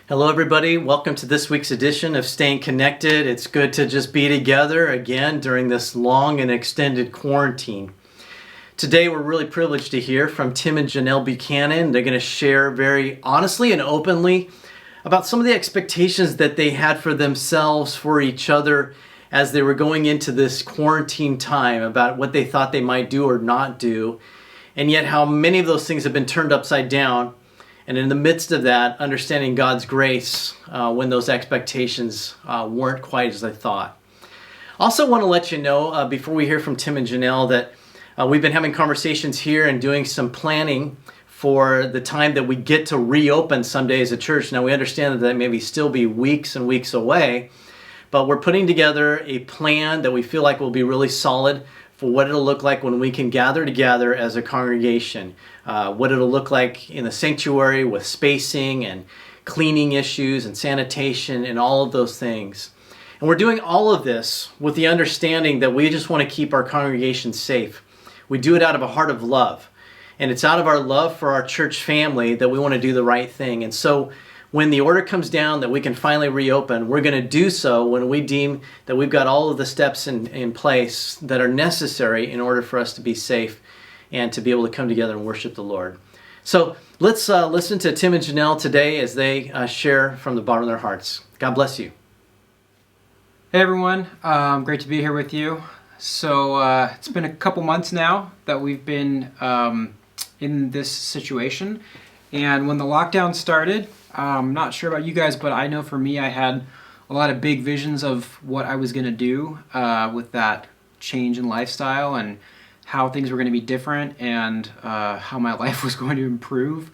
Hello, everybody. Welcome to this week's edition of Staying Connected. It's good to just be together again during this long and extended quarantine. Today, we're really privileged to hear from Tim and Janelle Buchanan. They're going to share very honestly and openly about some of the expectations that they had for themselves, for each other, as they were going into this quarantine time, about what they thought they might do or not do, and yet how many of those things have been turned upside down. And in the midst of that, understanding God's grace when those expectations weren't quite as I thought. Also want to let you know, before we hear from Tim and Janelle, that we've been having conversations here and doing some planning for the time that we get to reopen someday as a church. Now, we understand that maybe still be weeks and weeks away, but we're putting together a plan that we feel like will be really solid for what it'll look like when we can gather together as a congregation, what it'll look like in the sanctuary with spacing and cleaning issues and sanitation and all of those things. And we're doing all of this with the understanding that we just want to keep our congregation safe. We do it out of a heart of love. And it's out of our love for our church family that we want to do the right thing. And so when the order comes down that we can finally reopen, we're going to do so when we deem that we've got all of the steps in place that are necessary in order for us to be safe and to be able to come together and worship the Lord. So let's listen to Tim and Janelle today as they share from the bottom of their hearts. God bless you. Hey everyone, great to be here with you. So it's been a couple months now that we've been in this situation. And when the lockdown started, I'm not sure about you guys, but I know for me, I had a lot of big visions of what I was going to do with that change in lifestyle and how things were going to be different and how my life was going to improve.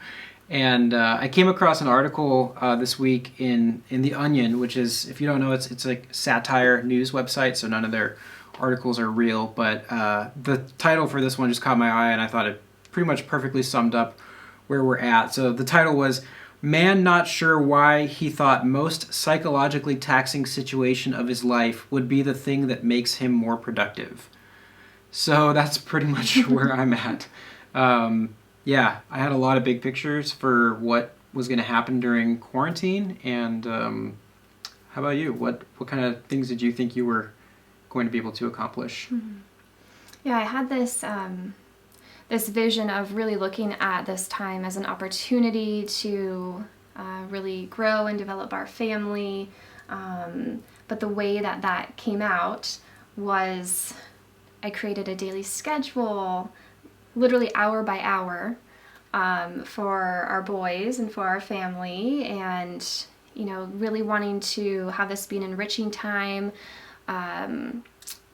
And I came across an article this week in The Onion, which is, if you don't know, it's like satire news website, so none of their articles are real. But the title for this one just caught my eye, and I thought it pretty much perfectly summed up where we're at. So the title was, "Man Not Sure Why He Thought Most Psychologically Taxing Situation of His Life Would Be the Thing That Makes Him More Productive." So that's pretty much where I'm at. Yeah, I had a lot of big pictures for what was going to happen during quarantine. And how about you? What kind of things did you think you were going to be able to accomplish? Mm-hmm. Yeah, I had this this vision of really looking at this time as an opportunity to really grow and develop our family. But the way that came out was I created a daily schedule, literally hour by hour, for our boys and for our family, and really wanting to have this be an enriching time,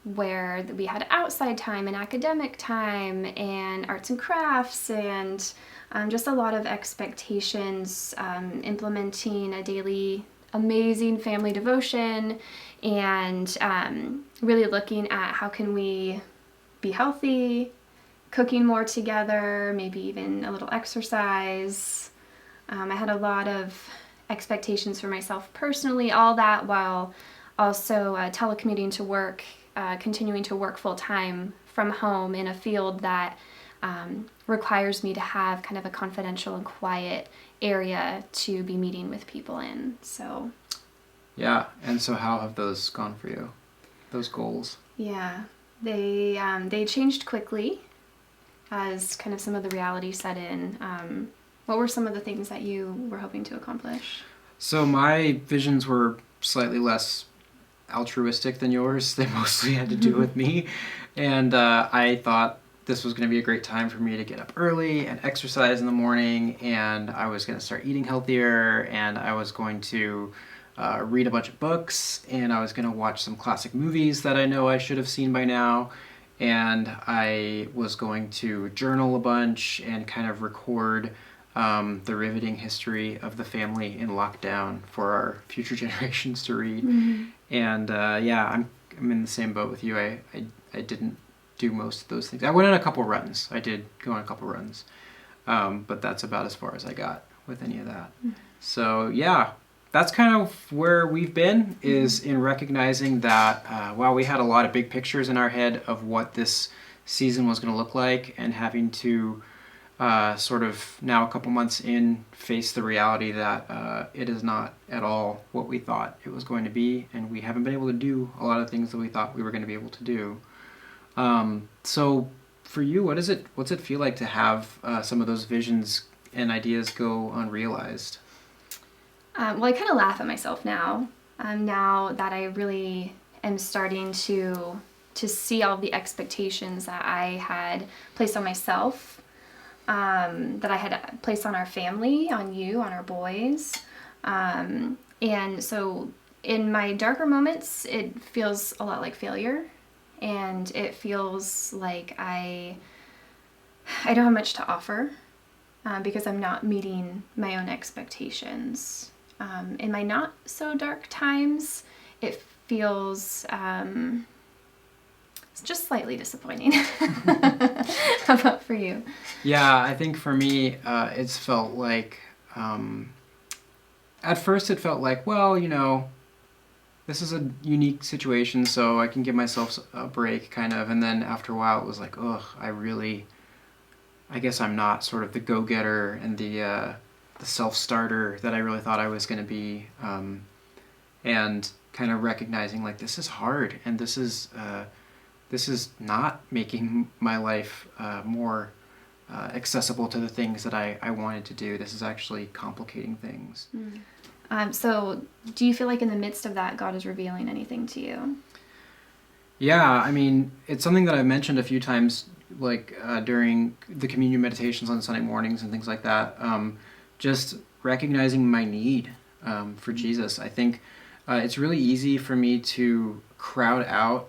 where we had outside time and academic time and arts and crafts and just a lot of expectations, implementing a daily amazing family devotion, and really looking at how can we be healthy, cooking more together, maybe even a little exercise. I had a lot of expectations for myself personally, all that while also telecommuting to work, continuing to work full-time from home in a field that requires me to have kind of a confidential and quiet area to be meeting with people in. So Yeah, and so how have those gone for you, those goals? Yeah, they changed quickly as kind of some of the reality set in. What were some of the things that you were hoping to accomplish? So my visions were slightly less altruistic than yours. They mostly had to do with me. And I thought this was going to be a great time for me to get up early and exercise in the morning, and I was going to start eating healthier, and I was going to read a bunch of books, and I was going to watch some classic movies that I know I should have seen by now, and I was going to journal a bunch and kind of record the riveting history of the family in lockdown for our future generations to read. Mm-hmm. And yeah, I'm in the same boat with you. I didn't do most of those things. I went on a couple runs. I did go on a couple runs, but that's about as far as I got with any of that. Mm-hmm. So yeah, that's kind of where we've been, is in recognizing that while we had a lot of big pictures in our head of what this season was going to look like, and having to sort of now a couple months in, face the reality that it is not at all what we thought it was going to be, and we haven't been able to do a lot of things that we thought we were going to be able to do. So for you, what's it feel like to have some of those visions and ideas go unrealized? Well, I kind of laugh at myself now. Now that I really am starting to see all the expectations that I had placed on myself, that I had placed on our family, on you, on our boys. And so in my darker moments, it feels a lot like failure. And it feels like I don't have much to offer because I'm not meeting my own expectations. In my not so dark times, it feels it's just slightly disappointing. How about for you? Yeah, I think for me, it's felt like, at first it felt like, well, this is a unique situation, so I can give myself a break, kind of. And then after a while, it was like, ugh, I guess I'm not sort of the go-getter and the self-starter that I really thought I was going to be. And kind of recognizing, like, this is hard, and this is not making my life more accessible to the things that I wanted to do. This is actually complicating things. So do you feel like in the midst of that, God is revealing anything to you? Yeah, I mean, it's something that I've mentioned a few times, like during the communion meditations on Sunday mornings and things like that. Just recognizing my need for Jesus. I think it's really easy for me to crowd out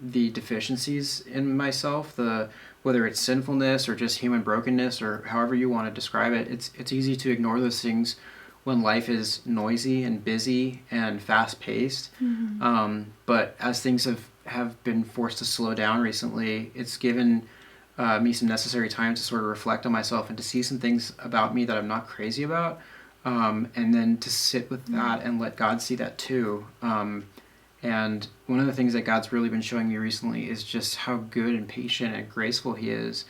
the deficiencies in myself, whether it's sinfulness or just human brokenness or however you want to describe it. It's easy to ignore those things when life is noisy and busy and fast-paced. But as things have been forced to slow down recently, it's given me some necessary time to sort of reflect on myself and to see some things about me that I'm not crazy about, and then to sit with that and let God see that too. And one of the things that God's really been showing me recently is just how good and patient and graceful He is.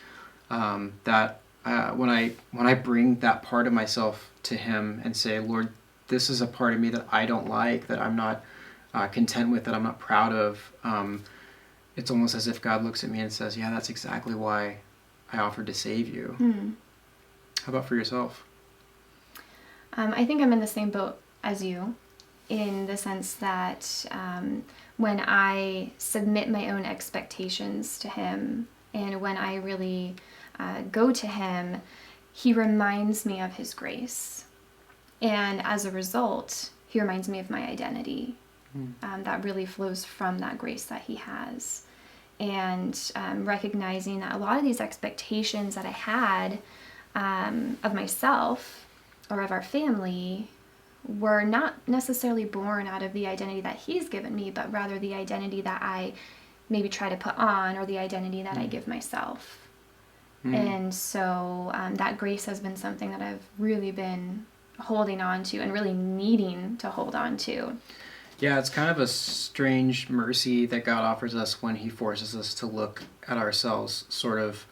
That when I bring that part of myself to Him and say, Lord, this is a part of me that I don't like, that I'm not content with, that I'm not proud of, it's almost as if God looks at me and says, yeah, that's exactly why I offered to save you. How about for yourself? I think I'm in the same boat as you, in the sense that when I submit my own expectations to Him, and when I really go to Him, He reminds me of His grace. And as a result, He reminds me of my identity. That really flows from that grace that He has. And recognizing that a lot of these expectations that I had of myself or of our family were not necessarily born out of the identity that He's given me, but rather the identity that I maybe try to put on, or the identity that I give myself. And so that grace has been something that I've really been holding on to and really needing to hold on to. Yeah, it's kind of a strange mercy that God offers us when He forces us to look at ourselves sort of,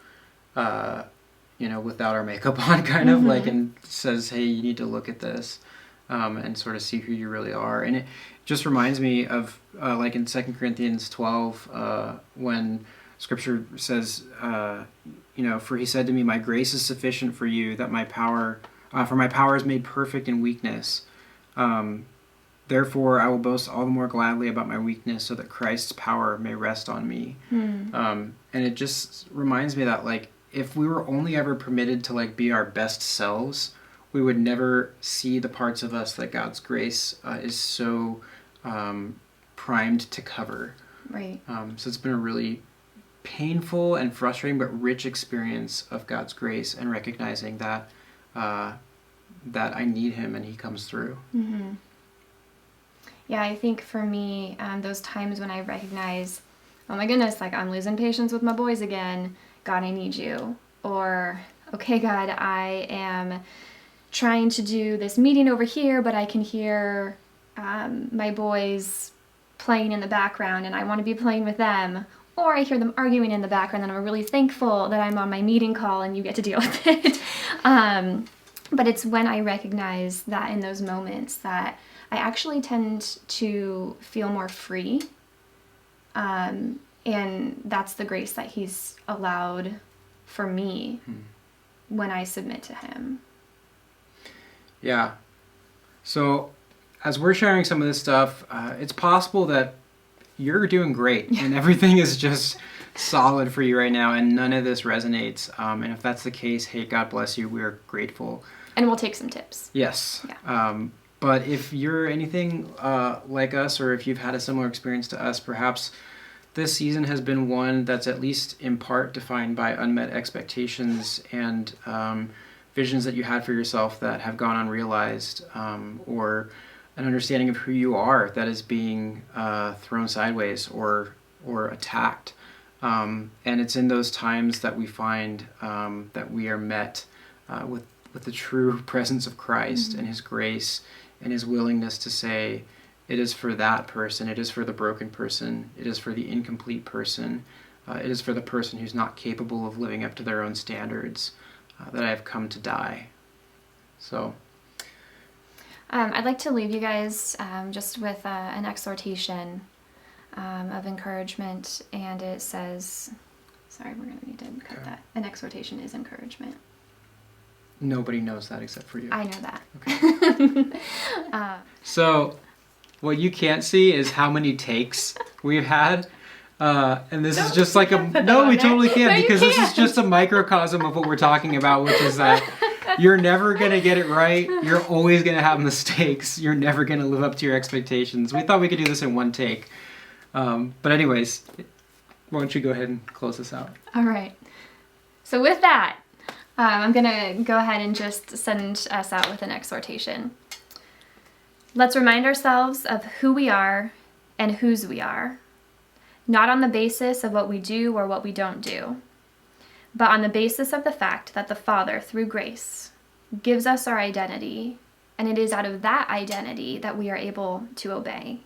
without our makeup on, kind of like, and says, hey, you need to look at this and sort of see who you really are. And it just reminds me of, like in 2 Corinthians 12, when Scripture says, for He said to me, my grace is sufficient for you, that my power is made perfect in weakness. Therefore, I will boast all the more gladly about my weakness, so that Christ's power may rest on me. And it just reminds me that, like, if we were only ever permitted to, like, be our best selves, we would never see the parts of us that God's grace is so primed to cover. Right. So it's been a really painful and frustrating but rich experience of God's grace, and recognizing that that I need Him and He comes through. Yeah, I think for me, those times when I recognize, oh my goodness, like I'm losing patience with my boys again, God, I need you. Or, okay, God, I am trying to do this meeting over here, but I can hear my boys playing in the background and I want to be playing with them. or I hear them arguing in the background, and I'm really thankful that I'm on my meeting call and you get to deal with it. But it's when I recognize that in those moments that I actually tend to feel more free. And that's the grace that he's allowed for me when I submit to him. Yeah. So as we're sharing some of this stuff, it's possible that you're doing great and everything is just solid for you right now and none of this resonates. And if that's the case, hey, God bless you. We're grateful. And we'll take some tips. Yes. Yeah. But if you're anything like us, or if you've had a similar experience to us, perhaps this season has been one that's at least in part defined by unmet expectations and visions that you had for yourself that have gone unrealized, or an understanding of who you are that is being thrown sideways or attacked. And it's in those times that we find that we are met with the true presence of Christ and his grace and his willingness to say, it is for that person, it is for the broken person, it is for the incomplete person, it is for the person who's not capable of living up to their own standards that I have come to die. So I'd like to leave you guys just with an exhortation of encouragement, and it says, sorry, we're going to need to cut that. An exhortation is encouragement. Nobody knows that except for you. I know that. Okay. So what you can't see is how many takes we've had. And this is just like no, we totally can't, because this is just a microcosm of what we're talking about, which is that you're never going to get it right. You're always going to have mistakes. You're never going to live up to your expectations. We thought we could do this in one take. But anyways, why don't you go ahead and close this out? All right. So with that, I'm going to go ahead and just send us out with an exhortation. Let's remind ourselves of who we are and whose we are, not on the basis of what we do or what we don't do, but on the basis of the fact that the Father, through grace, gives us our identity, and it is out of that identity that we are able to obey.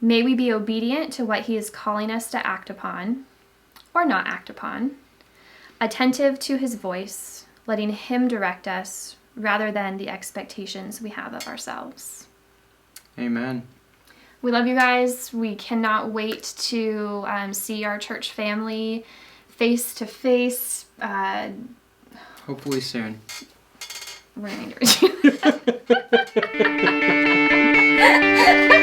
May we be obedient to what he is calling us to act upon, or not act upon, attentive to his voice, letting him direct us rather than the expectations we have of ourselves. Amen. We love you guys. We cannot wait to see our church family face to face. Hopefully soon. We're going to encourage you.